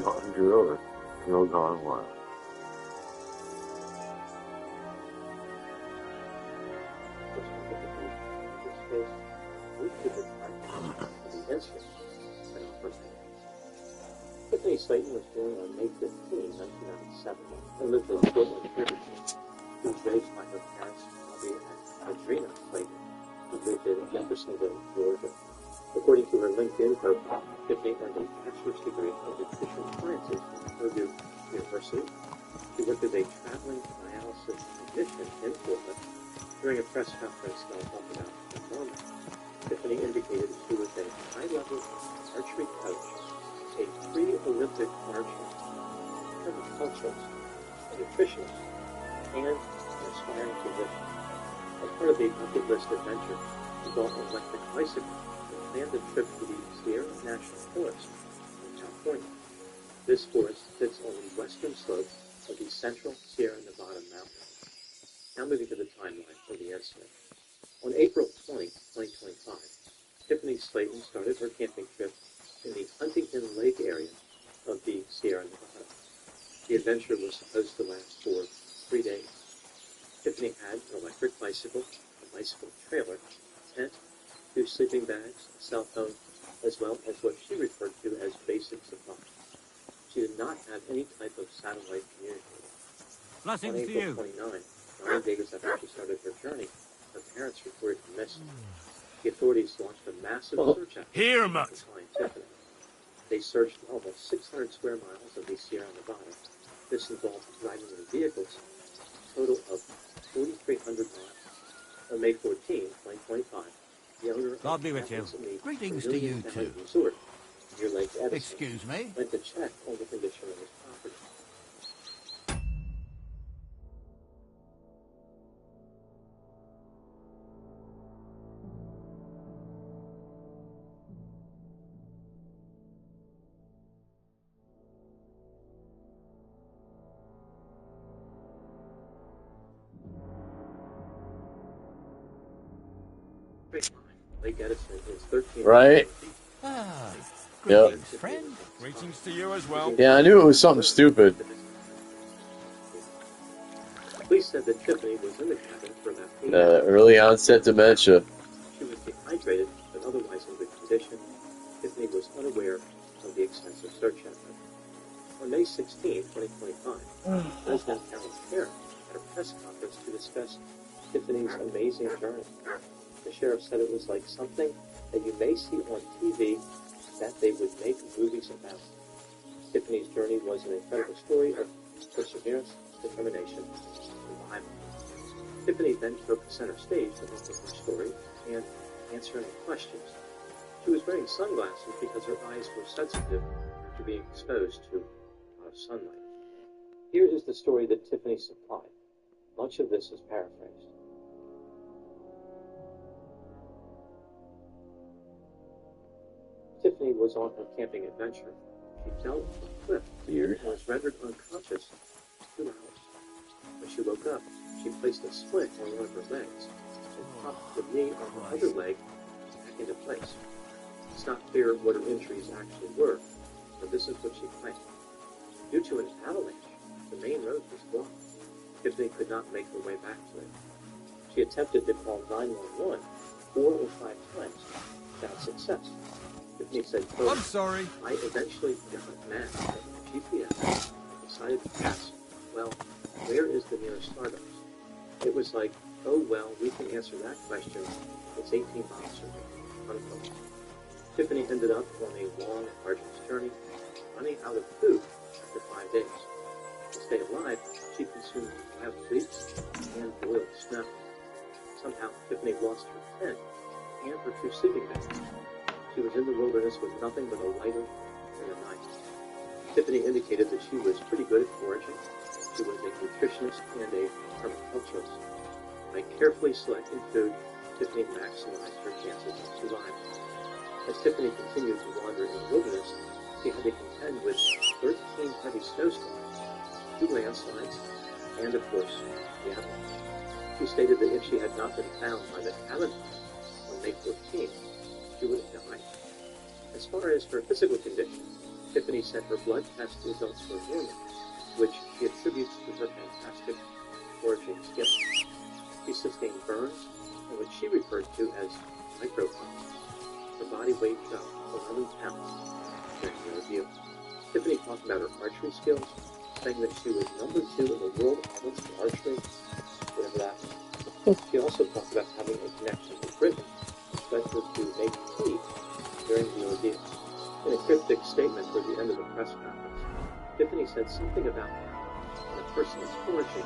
gone driller, drill gone wild. Tiffany Slayton was born on May 15, 1997, and lived in Portland, Oregon. She was raised by her parents, Bobby and Adrena Slayton, who lived in Jeffersonville, Georgia. According to her LinkedIn profile, Tiffany earned a bachelor's degree in nutrition sciences from Purdue University. She worked as a traveling dialysis technician in Portland. During a press conference held up about her moment, Tiffany indicated she was a high-level archery coach, a pre-Olympic archer, permaculturist, a nutritionist, and an aspiring physician. As part of a bucket list adventure, she bought an electric bicycle and planned a trip to the Sierra National Forest in California. This forest sits on the western slope of the central Sierra Nevada mountains. Now moving to the timeline for the incident. On April 20, 2025, Tiffany Slayton started her camping trip in the Huntington Lake area of the Sierra Nevada. The adventure was supposed to last for 3 days. Tiffany had an electric bicycle, a bicycle trailer, a tent, 2 sleeping bags, a cell phone, as well as what she referred to as basic supplies. She did not have any type of satellite communicator. Blessings On to April you. 29, 9 days after she started her journey, her parents reported her missing. The authorities launched a massive search effort Here, to Mutt. find Tiffany. They searched almost 600 square miles of the Sierra Nevada. This involved riding in vehicles, a total of 4,300 miles. On May 14, 2025, the owner God of be with you. the Greetings to you Valley too. Resort near Lake Edison Excuse me? went to check on the condition of his property. Lake Edison is 13 Right? Ah, Yep. greetings, friend. Greetings to you as well. Yeah, I knew it was something stupid. Police said that Tiffany was in the cabin for about 8 hours. Early onset dementia. She was dehydrated, but otherwise in good condition. Tiffany was unaware of the extensive search effort. On May 16, 2025, President Alan Carroll had a press conference to discuss Tiffany's amazing journey. The sheriff said it was like something that you may see on TV that they would make movies about. Tiffany's journey was an incredible story of perseverance, determination, and survival. Tiffany then took center stage to help with her story and answering questions. She was wearing sunglasses because her eyes were sensitive to being exposed to sunlight. Here is the story that Tiffany supplied. Much of this is paraphrased. Tiffany was on her camping adventure. She fell off a cliff and was rendered unconscious for 2 hours. When she woke up, she placed a splint on one of her legs and popped the knee on her other leg back into place. It's not clear what her injuries actually were, but this is what she claimed. Due to an avalanche, the main road was blocked. Tiffany could not make her way back to it. She attempted to call 911 4 or 5 times without success. Tiffany said, quote, I'm sorry. I eventually got mad at my GPS and decided to ask, well, where is the nearest Starbucks? It was like, oh, well, we can answer that question. It's 18 miles from here, unquote. Tiffany ended up on a long, arduous journey, running out of food after 5 days. To stay alive, she consumed wild leeks and boiled snow. Somehow, Tiffany lost her tent and her 2 sleeping bags. She was in the wilderness with nothing but a lighter and a knife. Tiffany indicated that she was pretty good at foraging. She was a nutritionist and a permaculturist. By carefully selecting food, Tiffany maximized her chances of survival. As Tiffany continued to wander in the wilderness, she had to contend with 13 heavy snowstorms, 2 landslides, and, of course, the avalanche. She stated that if she had not been found by the cabin on May 14th, she would have died. As far as her physical condition, Tiffany said her blood test results were normal, which she attributes to her fantastic foraging skills. She sustained burns and what she referred to as microburns. Her body weight dropped 11 pounds during the ordeal. Tiffany talked about her archery skills, saying that she was #2 in the world at points for archery, whatever that means. She also talked about having a connection with Britain, which led her to make tea during the ordeal. In a cryptic statement toward the end of the press conference, Tiffany said something about when a person is foraging,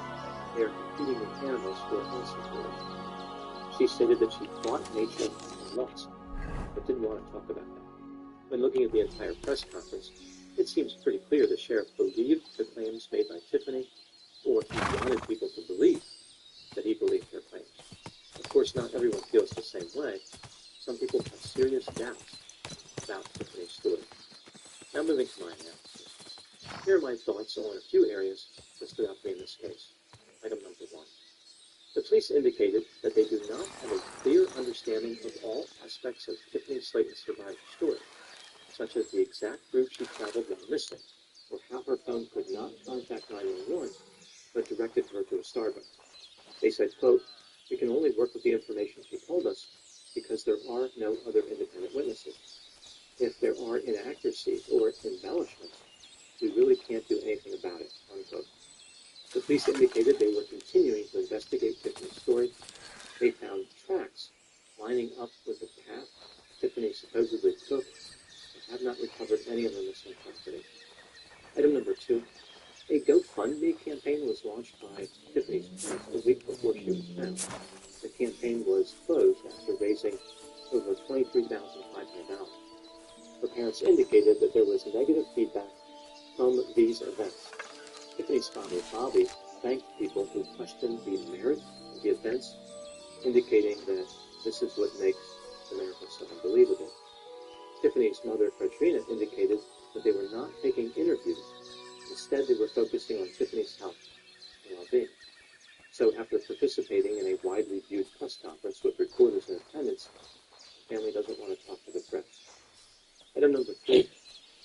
they are competing with animals who are also foraging. She stated that she thought nature was lost, but didn't want to talk about that. When looking at the entire press conference, it seems pretty clear the sheriff believed the claims made by Tiffany, or he wanted people to believe that he believed her claims. Of course, not everyone feels the same way. Some people have serious doubts about Tiffany's story. Now moving to my analysis. Here are my thoughts on a few areas that stood out to me in this case. Item number 1. The police indicated that they do not have a clear understanding of all aspects of Tiffany Slayton's survivor story, such as the exact route she traveled while missing, or how her phone could not contact 911, but directed her to a Starbucks. They said, quote, "We can only work with the information she told us because there are no other independent witnesses. If there are inaccuracies or embellishments, we really can't do anything about it," unquote. The police indicated they were continuing to investigate Tiffany's story. They found tracks lining up with the path Tiffany supposedly took and have not recovered any of the missing property. Item number 2. A GoFundMe campaign was launched by Tiffany's parents a week before she was found. The campaign was closed after raising over $23,500. Her parents indicated that there was negative feedback from these events. Tiffany's father, Bobby, thanked people who questioned the merit of the events, indicating that this is what makes America so unbelievable. Tiffany's mother, Katrina, indicated that they were not taking interviews. Instead, they were focusing on Tiffany's health and well-being. So after participating in a widely viewed press conference with reporters in attendance, the family doesn't want to talk to the press. Item number 3.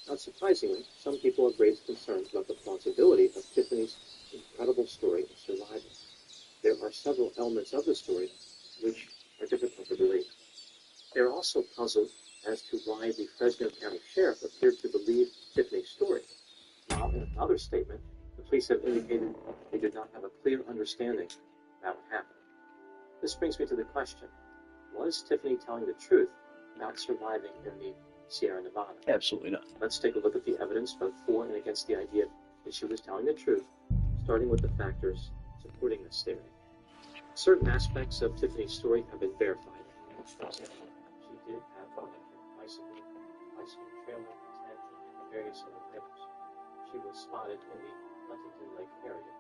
Not surprisingly, some people have raised concerns about the plausibility of Tiffany's incredible story of survival. There are several elements of the story which are difficult to believe. They are also puzzled as to why the Fresno County Sheriff appeared to believe Tiffany's story, while in another statement, the police have indicated they did not have a clear understanding about what happened. This brings me to the question, was Tiffany telling the truth about surviving in the Sierra Nevada? Absolutely not. Let's take a look at the evidence both for and against the idea that she was telling the truth, starting with the factors supporting this theory. Certain aspects of Tiffany's story have been verified. For example, she did have an electric bicycle trailer, tent, and various other items. She was spotted in the Huntington Lake area,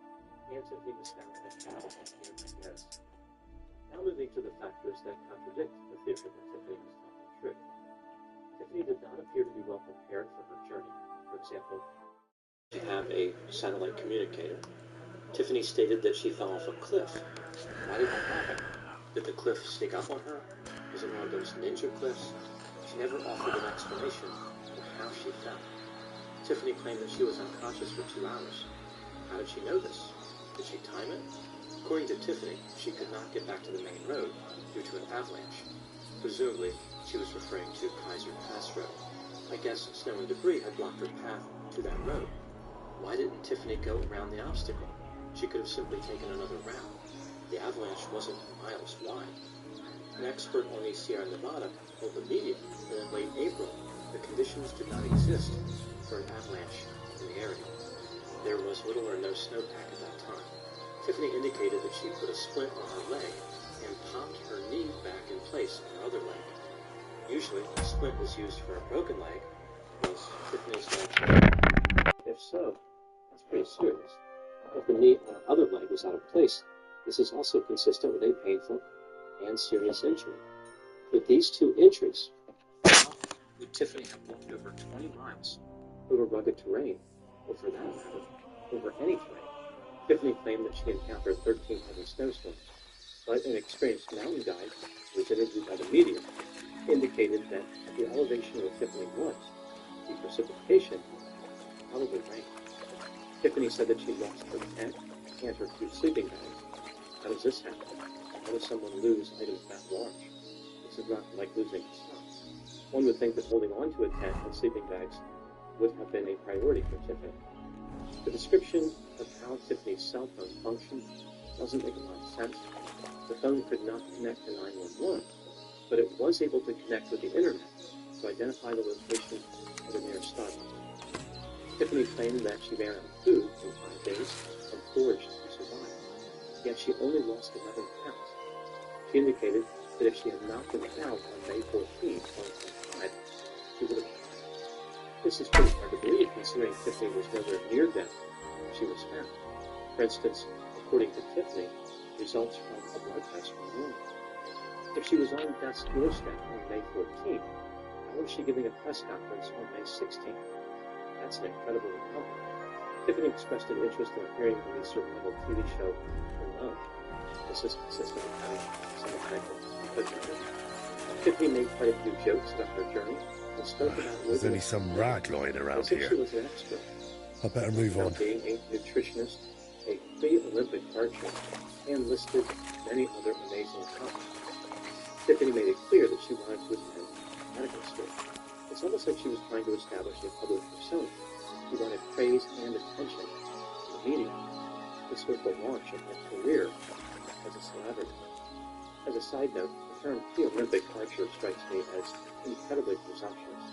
and Tiffany was found in a cabin near Magnetis. Now moving to the factors that contradict the theory that Tiffany was telling the truth. Tiffany did not appear to be well prepared for her journey. For example, she had a satellite communicator. Tiffany stated that she fell off a cliff. Why did that happen? Did the cliff sneak up on her? Was it one of those ninja cliffs? She never offered an explanation for how she fell. Tiffany claimed that she was unconscious for 2 hours. How did she know this? Did she time it? According to Tiffany, she could not get back to the main road due to an avalanche. Presumably, she was referring to Kaiser Pass Road. I guess snow and debris had blocked her path to that road. Why didn't Tiffany go around the obstacle? She could have simply taken another route. The avalanche wasn't miles wide. An expert on the Sierra Nevada told the media that in late April, the conditions did not exist for an avalanche in the area. There was little or no snowpack at that time. Tiffany indicated that she put a splint on her leg and popped her knee back in place on her other leg. Usually, a splint is used for a broken leg. Was Tiffany's leg? If so, that's pretty serious. If the knee on her other leg was out of place, this is also consistent with a painful and serious injury. With these 2 injuries, how would Tiffany have walked over 20 miles over rugged terrain, or for that matter, over any terrain? Tiffany claimed that she encountered 13 heavy snowstorms, but an experienced mountain guide, who was interviewed by the media, indicated that at the elevation where Tiffany was, be precipitation, probably rain. Tiffany said that she lost her tent and her 2 sleeping bags. How does this happen? How does someone lose items that large? This is not like losing a sock. One would think that holding on to a tent and sleeping bags would have been a priority for Tiffany. The description of how Tiffany's cell phone functioned doesn't make a lot of sense. The phone could not connect to 911, but it was able to connect with the internet to identify the location of the nearest Starbucks. Tiffany claimed that she ran out of food in 5 days and foraged to survive, yet she only lost 11 pounds. She indicated that if she had not been found on May 14, 2025, she would have died. This is pretty hard to believe considering Tiffany was nowhere near death when she was found. For instance, according to Tiffany, results from a blood test were normal. If she was on death's doorstep on May 14, how was she giving a press conference on May 16? That's an incredible recovery. Tiffany expressed an interest in appearing on the survival TV show Alone. This is consistent with having some medical equipment. Tiffany made quite a few jokes about her journey and spoke about There's only some rag lying around as if here. she was an expert. I better move on. Being a nutritionist, a pre-Olympic archer, and listed many other amazing accomplishments. Tiffany made it clear that she wanted to attend medical school. It's almost like she was trying to establish a public persona. She wanted praise and attention from the media. This was the launch of her career as a celebrity. As a side note, the term pre-Olympic archer strikes me as incredibly presumptuous.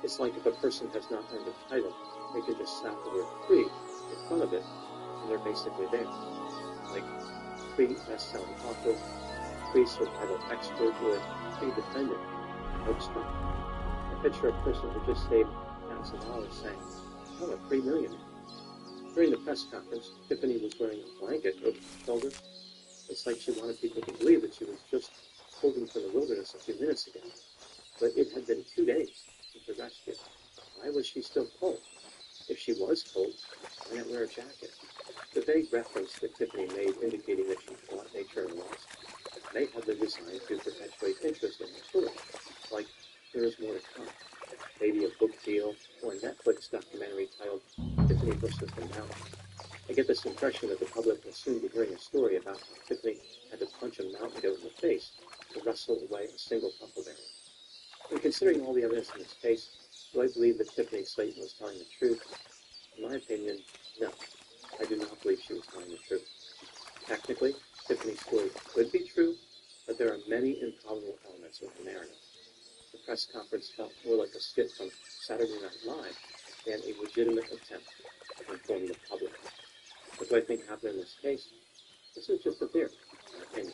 It's like if a person has not earned a title, they could just slap the word pre in front of it, and they're basically there. Like pre-best-selling author, pre-survival expert, or pre-defendant. Hoaxer. I picture a person who just saved $1,000 saying, "I'm a pre-millionaire." During the press conference, Tiffany was wearing a blanket over her shoulder. It's like she wanted people to believe that she was just holding from the wilderness a few minutes ago. But it had been 2 days since the rescue. Why was she still cold? If she was cold, why not wear a jacket? The vague reference that Tiffany made indicating that she fought nature and lost may have been designed to perpetuate interest in her story. Like, there is more to come. Maybe a book deal or a Netflix documentary titled Tiffany versus the Mountain. I get this impression that the public will soon be hearing a story about how Tiffany had to punch a mountain goat in the face to wrestle away a single huckleberry. And considering all the evidence in this case, do I believe that Tiffany Slayton was telling the truth? In my opinion, no. I do not believe she was telling the truth. Technically, Tiffany's story could be true, but there are many improbable elements of the narrative. The press conference felt more like a skit from Saturday Night Live than a legitimate attempt to inform the public. What do I think happened in this case? This is just a theory, in my opinion.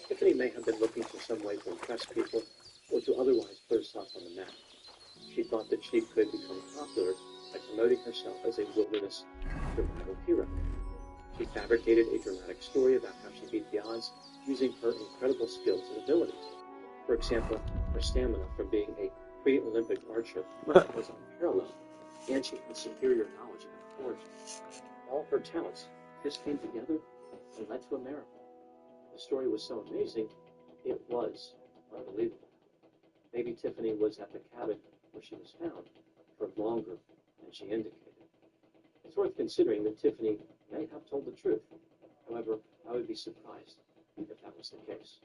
Tiffany may have been looking for some way to impress people or to otherwise put herself on the map. She thought that she could become popular by promoting herself as a wilderness survival hero. She fabricated a dramatic story about how she beat the odds using her incredible skills and abilities. For example, her stamina from being a pre-Olympic archer was unparalleled, and she had superior knowledge about foraging. All her talents just came together and led to a miracle. The story was so amazing, it was unbelievable. Maybe Tiffany was at the cabin where she was found for longer than she indicated. It's worth considering that Tiffany may have told the truth. However, I would be surprised if that was the case.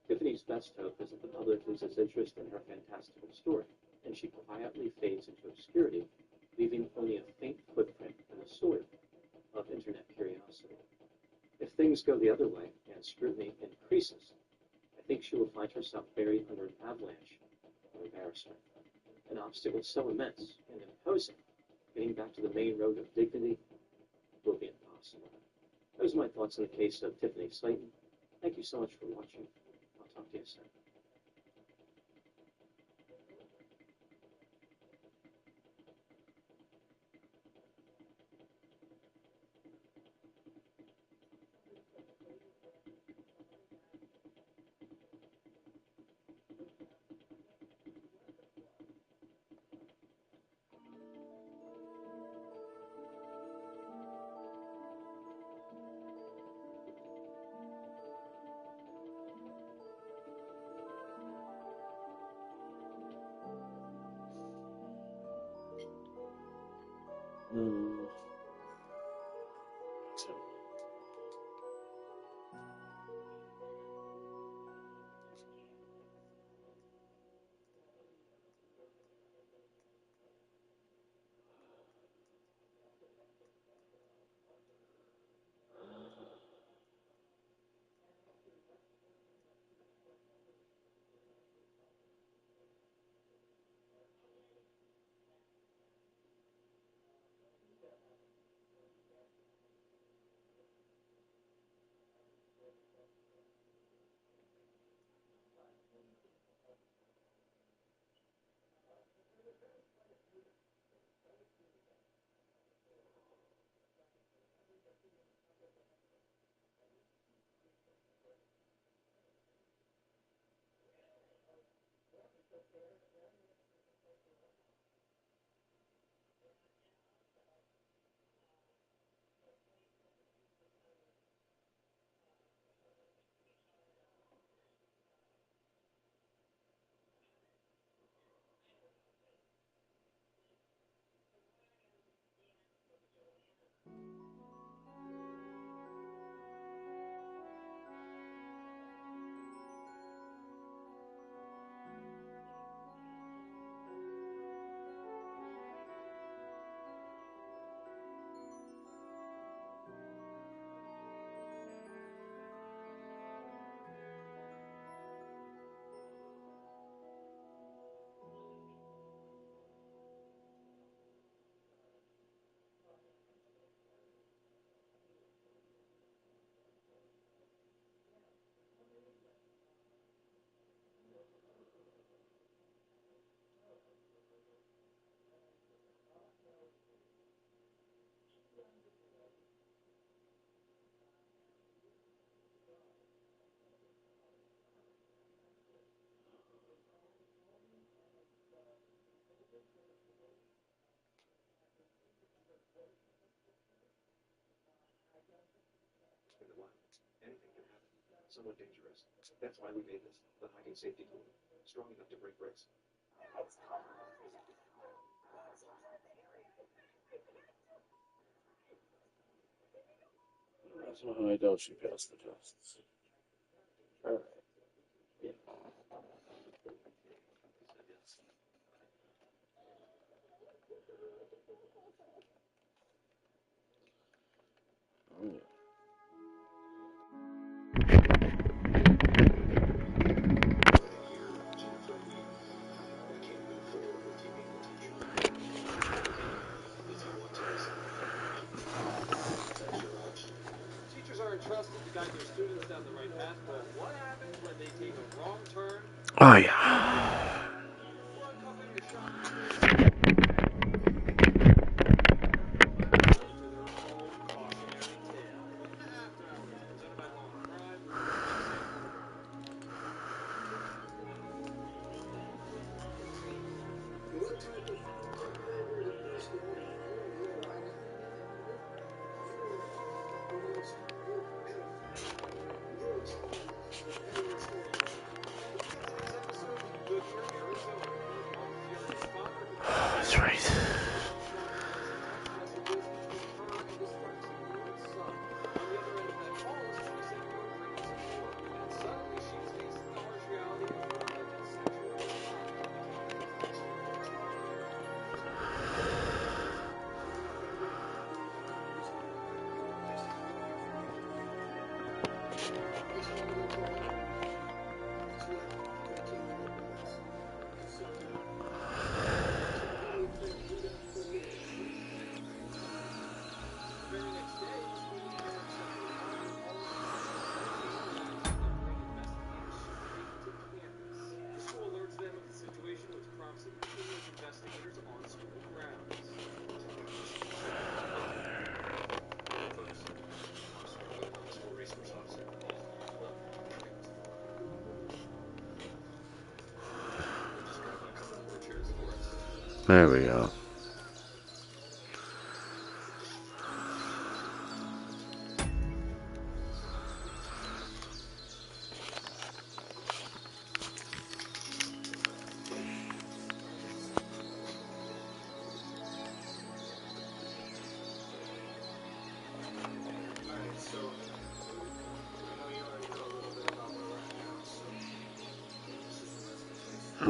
Tiffany's best hope is that the public loses interest in her fantastical story, and she quietly fades into obscurity, leaving only a faint footprint in the soil of internet curiosity. If things go the other way and scrutiny increases, I think she will find herself buried under an avalanche of embarrassment. An obstacle so immense and imposing, getting back to the main road of dignity will be impossible. Those are my thoughts on the case of Tiffany Slayton. Thank you so much for watching. I'll talk to you soon. Mm. In the wild, anything can happen. Somewhat dangerous. That's why we made this, the hiking safety tool, strong enough to break bricks. So I doubt she passed the tests. Alright. Yeah. Oh, yeah. Teachers are entrusted to guide their students down the right path, but what happens when they take a wrong turn? Oh, yeah. We're uncovering the shocking to their own cautionary tale. After Hours, presented by Law and Crime. What type of murder is going on here? Today's episode in Goodyear, Arizona. One furious father who That's right. messages between her and his 13-year-old son. On the other end of that call is 27-year-old pregnancy war, and suddenly she's facing the harsh reality of her alleged sexual assault. The very next day, the school parents sent their daughter home unsuspecting. Investigators straight to campus. The school alerts them of the situation, which prompts immediate investigators on school grounds. School resource officer. Just grab a couple more chairs for us. There we go.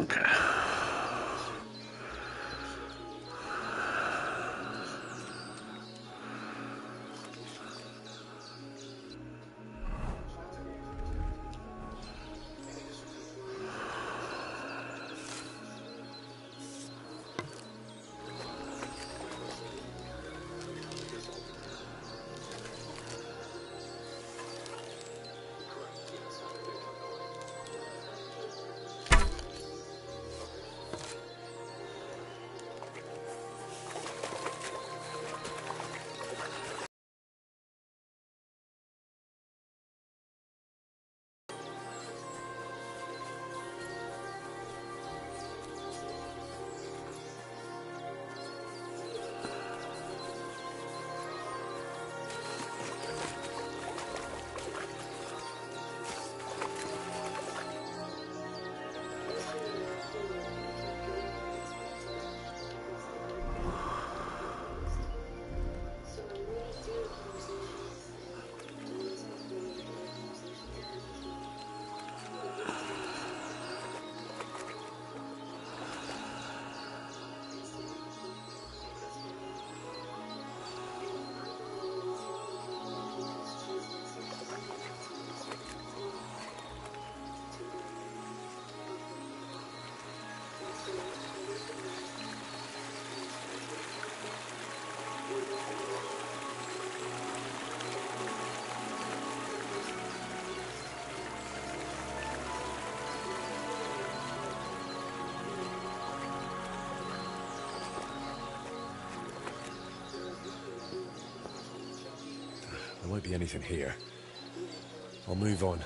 Okay. There won't be anything here. I'll move on.